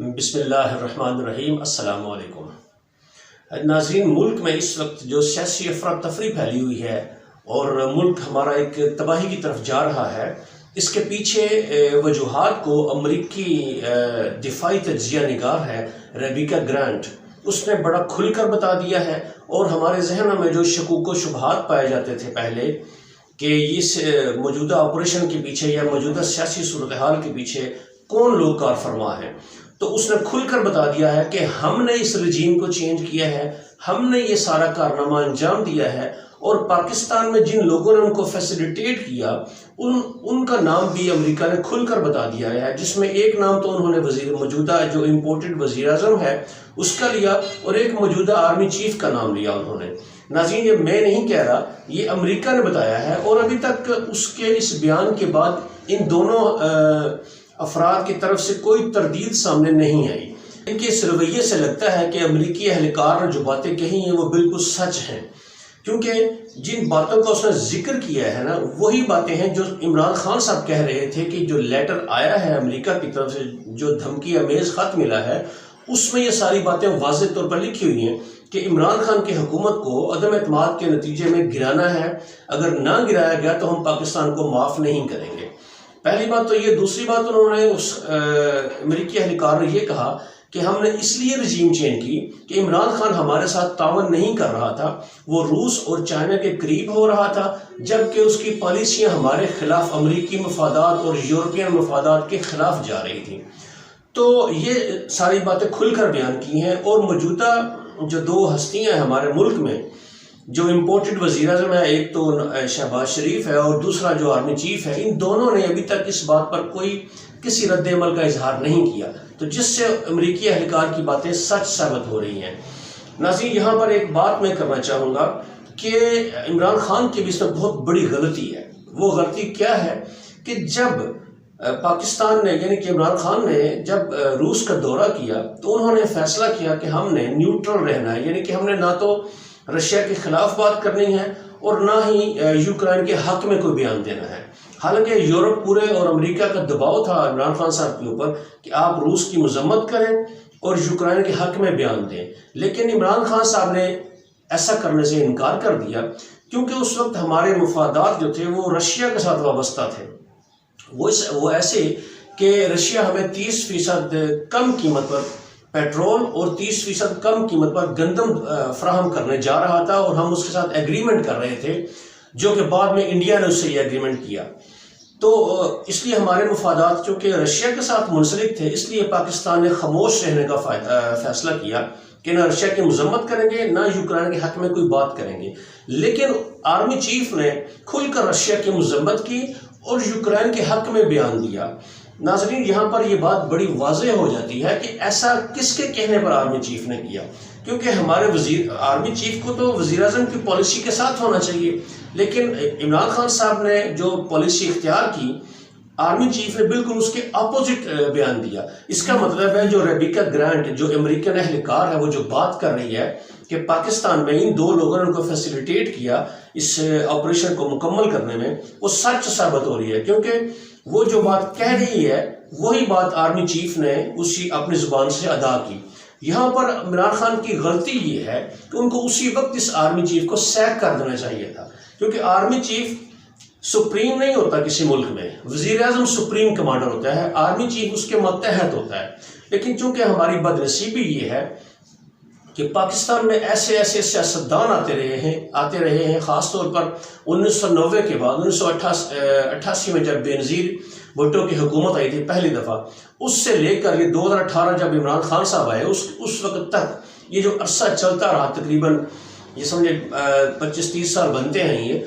بسم اللہ الرحمن الرحیم۔ السلام علیکم ناظرین، ملک میں اس وقت جو سیاسی افراتفری پھیلی ہوئی ہے اور ملک ہمارا ایک تباہی کی طرف جا رہا ہے، اس کے پیچھے وجوہات کو امریکی دفاعی تجزیہ نگار ہے ریبیکا گرانٹ، اس نے بڑا کھل کر بتا دیا ہے۔ اور ہمارے ذہنوں میں جو شکوک و شبہات پائے جاتے تھے پہلے کہ اس موجودہ آپریشن کے پیچھے یا موجودہ سیاسی صورتحال کے پیچھے کون لوگ کار فرما ہیں، تو اس نے کھل کر بتا دیا ہے کہ ہم نے اس رجیم کو چینج کیا ہے، ہم نے یہ سارا کارنامہ انجام دیا ہے، اور پاکستان میں جن لوگوں نے ان کو فیسیلیٹیٹ کیا ان کا نام بھی امریکہ نے کھل کر بتا دیا ہے، جس میں ایک نام تو انہوں نے موجودہ جو امپورٹڈ وزیر اعظم ہے اس کا لیا، اور ایک موجودہ آرمی چیف کا نام لیا انہوں نے۔ ناظرین، یہ میں نہیں کہہ رہا، یہ امریکہ نے بتایا ہے، اور ابھی تک اس بیان کے بعد ان دونوں افراد کی طرف سے کوئی تردید سامنے نہیں آئی۔ ان کے اس رویے سے لگتا ہے کہ امریکی اہلکار نے جو باتیں کہی ہیں وہ بالکل سچ ہیں، کیونکہ جن باتوں کا اس نے ذکر کیا ہے نا، وہی باتیں ہیں جو عمران خان صاحب کہہ رہے تھے کہ جو لیٹر آیا ہے امریکہ کی طرف سے، جو دھمکی آمیز خط ملا ہے، اس میں یہ ساری باتیں واضح طور پر لکھی ہوئی ہیں کہ عمران خان کی حکومت کو عدم اعتماد کے نتیجے میں گرانا ہے، اگر نہ گرایا گیا تو ہم پاکستان کو معاف نہیں کریں گے۔ پہلی بات تو یہ۔ دوسری بات، انہوں نے اس امریکی اہلکار نے یہ کہا کہ ہم نے اس لیے رجیم چینج کی کہ عمران خان ہمارے ساتھ تعاون نہیں کر رہا تھا، وہ روس اور چائنا کے قریب ہو رہا تھا، جبکہ اس کی پالیسیاں ہمارے خلاف، امریکی مفادات اور یورپین مفادات کے خلاف جا رہی تھیں۔ تو یہ ساری باتیں کھل کر بیان کی ہیں، اور موجودہ جو دو ہستیاں ہیں ہمارے ملک میں، جو امپورٹڈ وزیر اعظم ہے، ایک تو شہباز شریف ہے اور دوسرا جو آرمی چیف ہے، ان دونوں نے ابھی تک اس بات پر کسی رد عمل کا اظہار نہیں کیا، تو جس سے امریکی اہلکار کی باتیں سچ ثابت ہو رہی ہیں۔ ناظرین، یہاں پر ایک بات میں کرنا چاہوں گا کہ عمران خان کی بھی اس میں بہت بڑی غلطی ہے۔ وہ غلطی کیا ہے کہ جب پاکستان نے، یعنی کہ عمران خان نے جب روس کا دورہ کیا تو انہوں نے فیصلہ کیا کہ ہم نے نیوٹرل رہنا ہے، یعنی کہ ہم نے نہ تو رشیا کے خلاف بات کرنی ہے اور نہ ہی یوکرائن کے حق میں کوئی بیان دینا ہے۔ حالانکہ یورپ پورے اور امریکہ کا دباؤ تھا عمران خان صاحب کے اوپر کہ آپ روس کی مذمت کریں اور یوکرائن کے حق میں بیان دیں، لیکن عمران خان صاحب نے ایسا کرنے سے انکار کر دیا، کیونکہ اس وقت ہمارے مفادات جو تھے وہ رشیا کے ساتھ وابستہ تھے۔ وہ ایسے کہ رشیا ہمیں 30% کم قیمت پر پیٹرول اور 30% کم قیمت پر گندم فراہم کرنے جا رہا تھا، اور ہم اس کے ساتھ ایگریمنٹ کر رہے تھے، جو کہ بعد میں انڈیا نے اس سے یہ ایگریمنٹ کیا۔ تو اس لیے ہمارے مفادات چونکہ رشیا کے ساتھ منسلک تھے، اس لیے پاکستان نے خاموش رہنے کا فیصلہ کیا کہ نہ رشیا کی مذمت کریں گے، نہ یوکرائن کے حق میں کوئی بات کریں گے۔ لیکن آرمی چیف نے کھل کر رشیا کی مذمت کی اور یوکرائن کے حق میں بیان دیا۔ ناظرین، یہاں پر یہ بات بڑی واضح ہو جاتی ہے کہ ایسا کس کے کہنے پر آرمی چیف نے کیا، کیونکہ ہمارے آرمی چیف کو تو وزیر اعظم کی پالیسی کے ساتھ ہونا چاہیے، لیکن عمران خان صاحب نے جو پالیسی اختیار کی، آرمی چیف نے بالکل اس کے اپوزٹ بیان دیا۔ اس کا مطلب ہے جو ریبیکا گرانٹ، جو امریکن اہلکار ہے، وہ جو بات کر رہی ہے کہ پاکستان میں ان دو لوگوں نے ان کو فیسیلیٹیٹ کیا اس آپریشن کو مکمل کرنے میں، وہ سچ ثابت ہو رہی ہے، کیونکہ وہ جو بات کہہ رہی ہے وہی بات آرمی چیف نے اپنی زبان سے ادا کی۔ یہاں پر عمران خان کی غلطی یہ ہے کہ ان کو اسی وقت اس آرمی چیف کو سیک کر دینا چاہیے تھا، کیونکہ آرمی چیف سپریم نہیں ہوتا کسی ملک میں، وزیر اعظم سپریم کمانڈر ہوتا ہے، آرمی چیف اس کے ماتحت ہوتا ہے۔ لیکن چونکہ ہماری بدنصیبی یہ ہے کہ پاکستان میں ایسے سیاستدان آتے رہے ہیں، خاص طور پر 1990 کے بعد 1988 میں جب بینظیر بھٹو کی حکومت آئی تھی پہلی دفعہ، اس سے لے کر یہ 2018 جب عمران خان صاحب آئے، اس وقت تک یہ جو عرصہ چلتا رہا، تقریباً یہ سمجھے 25-30 سال بنتے ہیں،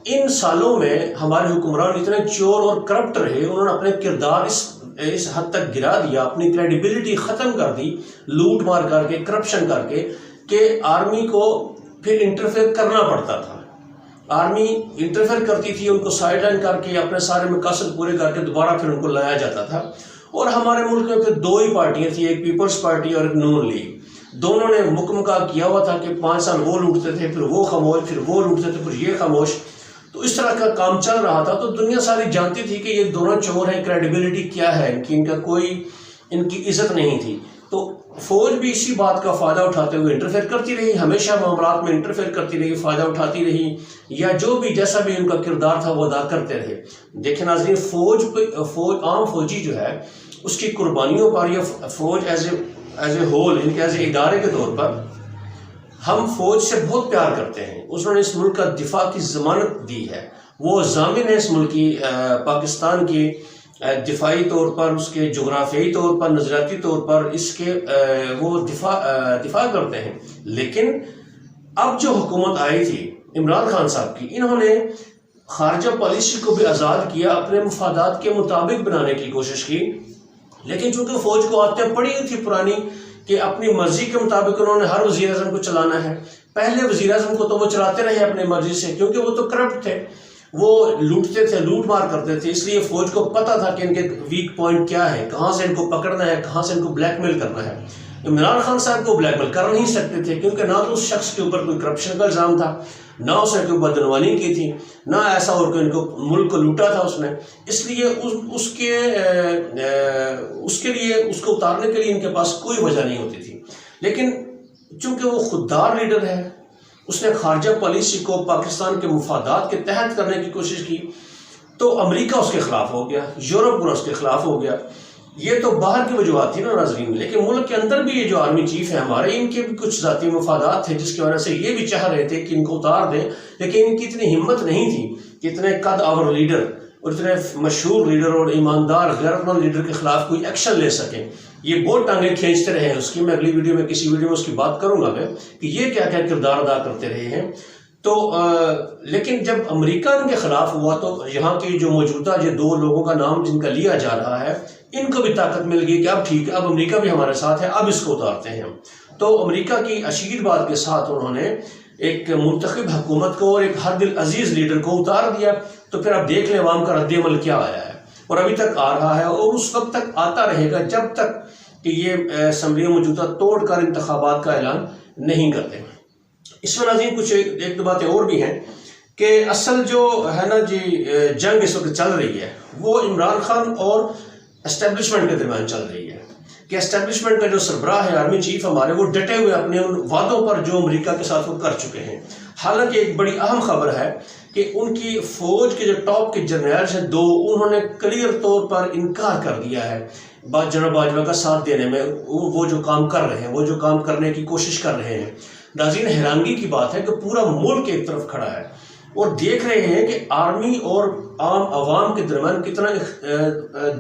ان سالوں میں ہمارے حکمران اتنے چور اور کرپٹ رہے، انہوں نے اپنے کردار اس حد تک گرا دیا، اپنی کریڈیبلٹی ختم کر دی، لوٹ مار کر کے، کرپشن کر کے، کہ آرمی کو پھر انٹرفیئر کرنا پڑتا تھا۔ آرمی انٹرفیئر کرتی تھی، ان کو سائیڈ لائن کر کے اپنے سارے مقاصد پورے کر کے دوبارہ پھر ان کو لایا جاتا تھا۔ اور ہمارے ملک میں پھر دو ہی پارٹیاں تھیں، ایک پیپلز پارٹی اور ایک نون لیگ۔ دونوں نے مکمکا کیا ہوا تھا کہ 5 سال وہ لوٹتے تھے، پھر وہ خاموش، پھر وہ لوٹتے تھے، پھر یہ خاموش۔ تو اس طرح کا کام چل رہا تھا، تو دنیا ساری جانتی تھی کہ یہ دونوں چور ہیں، کریڈیبلٹی کیا ہے ان کی، ان کا کوئی ان کی عزت نہیں تھی، تو فوج بھی اسی بات کا فائدہ اٹھاتے ہوئے انٹرفیئر کرتی رہی، ہمیشہ معاملات میں انٹرفیئر کرتی رہی، فائدہ اٹھاتی رہی، یا جو بھی جیسا بھی ان کا کردار تھا وہ ادا کرتے رہے۔ دیکھیں ناظرین، عام فوجی جو ہے اس کی قربانیوں پر، یا فوج ایز اے ہول، ان کے ایز اے ادارے کے طور پر ہم فوج سے بہت پیار کرتے ہیں۔ انہوں نے اس ملک کا دفاع کی ضمانت دی ہے، وہ ضامن ہے اس ملک کی، پاکستان کی دفاعی طور پر، اس کے جغرافیائی طور پر، نظریاتی طور پر اس کے وہ دفاع کرتے ہیں۔ لیکن اب جو حکومت آئی تھی عمران خان صاحب کی، انہوں نے خارجہ پالیسی کو بھی آزاد کیا، اپنے مفادات کے مطابق بنانے کی کوشش کی، لیکن چونکہ فوج کو عادتیں پڑی ہوئی تھی پرانی کہ اپنی مرضی کے مطابق انہوں نے ہر وزیر اعظم کو چلانا ہے۔ پہلے وزیر اعظم کو تو وہ چلاتے رہے اپنے مرضی سے، کیونکہ وہ تو کرپٹ تھے، وہ لوٹتے تھے، لوٹ مار کرتے تھے، اس لیے فوج کو پتہ تھا کہ ان کے ویک پوائنٹ کیا ہے، کہاں سے ان کو پکڑنا ہے، کہاں سے ان کو بلیک میل کرنا ہے۔ عمران خان صاحب کو بلیک میل کر نہیں سکتے تھے، کیونکہ نہ تو اس شخص کے اوپر کوئی کرپشن کا الزام تھا، نہ اس نے کوئی بدعنوانی کی تھی، نہ ایسا اور کوئی ان کو ملک کو لوٹا تھا اس نے، اس لیے اس کو اتارنے کے لیے ان کے پاس کوئی وجہ نہیں ہوتی تھی۔ لیکن چونکہ وہ خوددار لیڈر ہے، اس نے خارجہ پالیسی کو پاکستان کے مفادات کے تحت کرنے کی کوشش کی، تو امریکہ اس کے خلاف ہو گیا، یورپ پورا اس کے خلاف ہو گیا۔ یہ تو باہر کی وجوہات تھی نا ناظرین، لیکن ملک کے اندر بھی یہ جو آرمی چیف ہیں ہمارے، ان کے بھی کچھ ذاتی مفادات تھے، جس کی وجہ سے یہ بھی چاہ رہے تھے کہ ان کو اتار دیں، لیکن ان کی اتنی ہمت نہیں تھی کہ اتنے قد آور لیڈر اور اتنے مشہور لیڈر اور ایماندار غیرت مند لیڈر کے خلاف کوئی ایکشن لے سکیں۔ یہ بہت ٹانگیں کھینچتے رہے ہیں اس کی، میں اگلی ویڈیو میں کسی ویڈیو میں اس کی بات کروں گا میں کہ یہ کیا کیا کردار ادا کرتے رہے ہیں۔ تو لیکن جب امریکہ ان کے خلاف ہوا تو یہاں کے جو موجودہ یہ دو لوگوں کا نام جن کا لیا جا رہا ہے، ان کو بھی طاقت مل گئی کہ اب ٹھیک ہے، اب امریکہ بھی ہمارے ساتھ ہے، اب اس کو اتارتے ہیں ہم۔ تو امریکہ کی اشید بات کے ساتھ انہوں نے ایک منتخب حکومت کو اور ایک ہر دل عزیز لیڈر کو اتار دیا۔ تو پھر اب دیکھ لیں عوام کا رد عمل کیا آیا ہے، اور ابھی تک آ رہا ہے، اور اس وقت تک آتا رہے گا جب تک کہ یہ اسمبلی موجودہ توڑ کر انتخابات کا اعلان نہیں کرتے۔ اس میں ناظرین کچھ ایک دو باتیں اور بھی ہیں کہ اصل جو ہے نا جی جنگ اس وقت چل رہی ہے وہ عمران خان اور اسٹیبلشمنٹ کے درمیان چل رہی ہے، کہ اسٹیبلشمنٹ کا جو سربراہ ہے آرمی چیف ہمارے، وہ ڈٹے ہوئے اپنے ان وعدوں پر جو امریکہ کے ساتھ وہ کر چکے ہیں۔ حالانکہ ایک بڑی اہم خبر ہے کہ ان کی فوج کے جو ٹاپ کے جرنیلز ہیں دو، انہوں نے کلیئر طور پر انکار کر دیا ہے جنرل باجوہ کا ساتھ دینے میں، وہ جو کام کر رہے ہیں، وہ جو کام کرنے کی کوشش کر رہے ہیں۔ ناظرین حیرانگی کی بات ہے کہ پورا ملک ایک طرف کھڑا ہے اور دیکھ رہے ہیں کہ آرمی اور عام عوام کے درمیان کتنا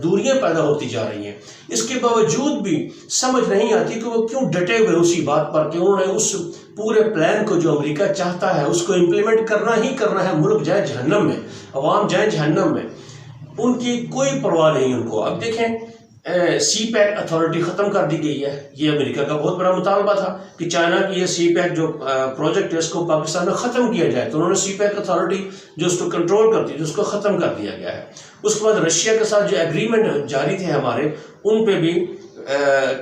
دوریاں پیدا ہوتی جا رہی ہیں۔ اس کے باوجود بھی سمجھ نہیں آتی کہ وہ کیوں ڈٹے ہوئے اسی بات پر کہ انہوں نے اس پورے پلان کو جو امریکہ چاہتا ہے اس کو امپلیمنٹ کرنا ہی کرنا ہے، ملک جائے جہنم میں، عوام جائے جہنم میں، ان کی کوئی پرواہ نہیں ان کو۔ اب دیکھیں سی پیک اتھارٹی ختم کر دی گئی ہے، یہ امریکہ کا بہت بڑا مطالبہ تھا کہ چائنا کی یہ سی پیک جو پروجیکٹ ہے اس کو پاکستان میں ختم کیا جائے، تو انہوں نے سی پیک اتھارٹی جو اس کو کنٹرول کرتی ہے اس کو ختم کر دیا گیا ہے۔ اس کے بعد رشیا کے ساتھ جو ایگریمنٹ جاری تھے ہمارے، ان پہ بھی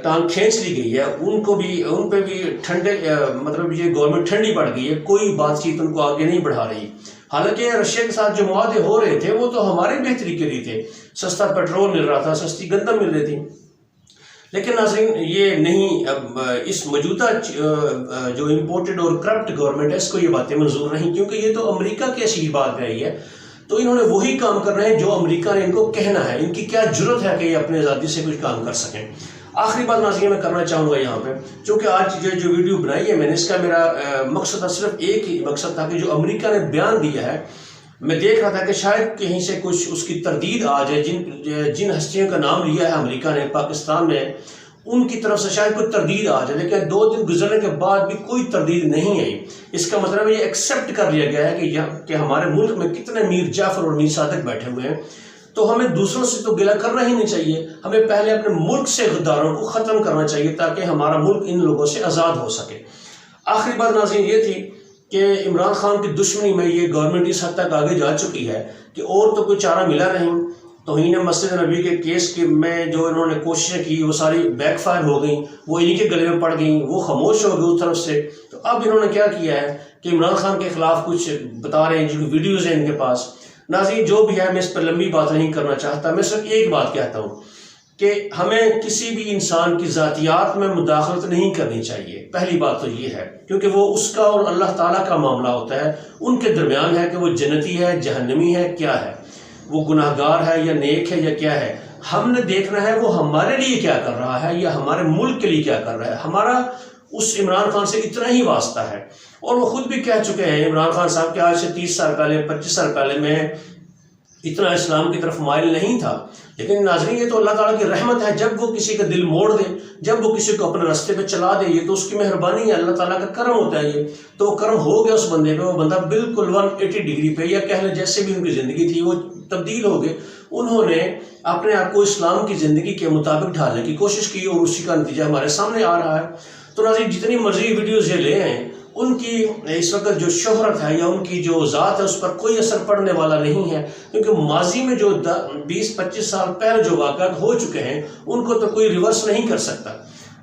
ٹانگ کھینچ لی گئی ہے، ان پہ بھی ٹھنڈے مطلب یہ گورنمنٹ ٹھنڈی پڑ گئی ہے، کوئی بات چیت ان کو آگے نہیں بڑھا رہی۔ حالانکہ رشیا کے ساتھ جو معاہدے ہو رہے تھے وہ تو ہمارے بہتری کے لیے تھے، سستا پیٹرول مل رہا تھا، سستی گندم مل رہی تھی، لیکن ناظرین یہ نہیں، اب اس موجودہ جو امپورٹڈ اور کرپٹ گورنمنٹ ہے اس کو یہ باتیں منظور نہیں، کیونکہ یہ تو امریکہ کی اشید بات رہی ہے، تو انہوں نے وہی کام کرنا ہے جو امریکہ نے ان کو کہنا ہے۔ ان کی کیا جرت ہے کہ یہ اپنے آزادی سے کچھ کام کر سکیں۔ آخری بات ناظرین میں کرنا چاہوں گا یہاں پہ، چونکہ آج جو ویڈیو بنائی ہے میں نے، اس کا میرا مقصد تھا، صرف ایک ہی مقصد تھا کہ جو امریکہ نے بیان دیا ہے، میں دیکھ رہا تھا کہ شاید کہیں سے کچھ اس کی تردید آ جائے، جن ہستیوں کا نام لیا ہے امریکہ نے پاکستان میں، ان کی طرف سے شاید کوئی تردید آ جائے، لیکن 2 دن گزرنے کے بعد بھی کوئی تردید نہیں آئی۔ اس کا مطلب یہ ایکسیپٹ کر لیا گیا ہے کہ ہمارے ملک میں کتنے میر جعفر اور میر صادق بیٹھے ہوئے ہیں، تو ہمیں دوسروں سے تو گلہ کرنا ہی نہیں چاہیے، ہمیں پہلے اپنے ملک سے غداروں کو ختم کرنا چاہیے تاکہ ہمارا ملک ان لوگوں سے آزاد ہو سکے۔ آخری بات ناظرین یہ تھی کہ عمران خان کی دشمنی میں یہ گورنمنٹ اس حد تک آگے جا چکی ہے کہ اور تو کوئی چارہ ملا نہیں۔ توہین مسجد نبی کے کیس میں جو انہوں نے کوششیں کی وہ ساری بیک فائر ہو گئیں، وہ انہی کے گلے میں پڑ گئیں، وہ خاموش ہو گئے اس طرف سے۔ تو اب انہوں نے کیا کیا ہے کہ عمران خان کے خلاف کچھ بتا رہے ہیں، جو ویڈیوز ہیں ان کے پاس۔ ناظرین جو بھی ہے، میں اس پر لمبی بات نہیں کرنا چاہتا، میں صرف ایک بات کہتا ہوں کہ ہمیں کسی بھی انسان کی ذاتیات میں مداخلت نہیں کرنی چاہیے. پہلی بات تو یہ ہے، کیونکہ وہ اس کا اور اللہ تعالیٰ کا معاملہ ہوتا ہے. ان کے درمیان ہے کہ وہ جنتی ہے، جہنمی ہے، کیا ہے، وہ گناہ گار ہے یا نیک ہے یا کیا ہے. ہم نے دیکھنا ہے وہ ہمارے لیے کیا کر رہا ہے یا ہمارے ملک کے لیے کیا کر رہا ہے. ہمارا اس عمران خان سے اتنا ہی واسطہ ہے، اور وہ خود بھی کہہ چکے ہیں عمران خان صاحب کہ آج سے 30 سال پہلے 25 سال پہلے میں اتنا اسلام کی طرف مائل نہیں تھا. لیکن ناظرین یہ تو اللہ تعالیٰ کی رحمت ہے، جب وہ کسی کا دل موڑ دے، جب وہ کسی کو اپنے راستے پہ چلا دے، یہ تو اس کی مہربانی ہے، اللہ تعالیٰ کا کرم ہوتا ہے. یہ تو کرم ہو گیا اس بندے پہ، وہ بندہ بالکل 180 ڈگری پہ، یا کہہ لیں جیسے بھی ان کی زندگی تھی وہ تبدیل ہو گئے. انہوں نے اپنے آپ کو اسلام کی زندگی کے مطابق ڈھالنے کی کوشش کی، اور اسی کا نتیجہ ہمارے سامنے آ رہا ہے. تو ناظرین جتنی مرضی ویڈیوز یہ لے ہیں، ان کی اس وقت جو شہرت ہے یا ان کی جو ذات ہے اس پر کوئی اثر پڑنے والا نہیں ہے، کیونکہ ماضی میں جو 20-25 سال پہلے جو واقعات ہو چکے ہیں ان کو تو کوئی ریورس نہیں کر سکتا.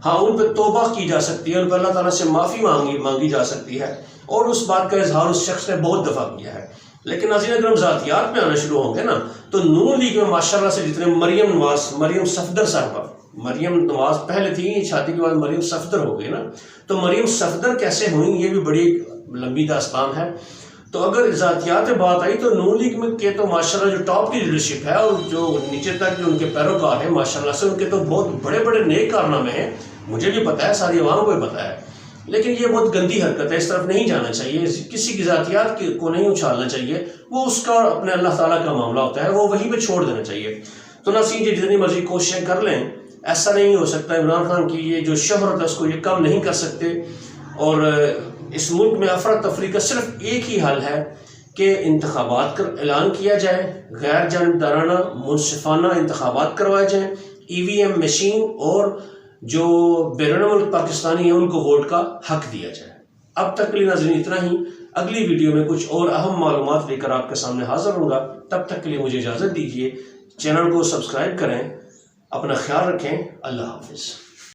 ہاں ان پہ توبہ کی جا سکتی ہے، ان پہ اللہ تعالیٰ سے معافی مانگی جا سکتی ہے، اور اس بات کا اظہار اس شخص نے بہت دفعہ کیا ہے. لیکن ناظرین اگر ہم ذاتیات میں آنا شروع ہوں گے نا، تو نون لیگ میں ماشاءاللہ سے جتنے مریم صفدر صاحبہ، مریم نواز پہلے تھی، شادی کے بعد مریم صفدر ہو گئی نا، تو مریم صفدر کیسے ہوئیں یہ بھی بڑی لمبی داستان ہے. تو اگر ذاتیات بات آئی تو نون لیگ میں کے تو ماشاءاللہ جو ٹاپ کی لیڈرشپ ہے اور جو نیچے تک جو ان کے پیروکار ہیں ماشاءاللہ سے، ان کے تو بہت بڑے بڑے نیک کارنامے ہیں. مجھے بھی پتہ ہے، ساری عوام کو بھی پتہ ہے. لیکن یہ بہت گندی حرکت ہے، اس طرف نہیں جانا چاہیے، کسی کی ذاتیات کو نہیں اچھالنا چاہیے. وہ اس کا اپنے اللہ تعالیٰ کا معاملہ ہوتا ہے، وہ وہیں پہ چھوڑ دینا چاہیے. تو ناظرین یہ جتنی مرضی کوششیں کر لیں، ایسا نہیں ہو سکتا. عمران خان کی یہ جو شہرت ہے اس کو یہ کم نہیں کر سکتے. اور اس ملک میں افراتفری کا صرف ایک ہی حل ہے کہ انتخابات کا اعلان کیا جائے، غیر جانبدارانہ منصفانہ انتخابات کروائے جائیں، EVM مشین اور جو بیرون ملک پاکستانی ہیں ان کو ووٹ کا حق دیا جائے. اب تک کے لیے ناظرین اتنا ہی. اگلی ویڈیو میں کچھ اور اہم معلومات لے کر آپ کے سامنے حاضر ہوں گا. تب تک کے لیے مجھے اجازت دیجیے. چینل کو سبسکرائب کریں، اپنا خیال رکھیں. اللہ حافظ.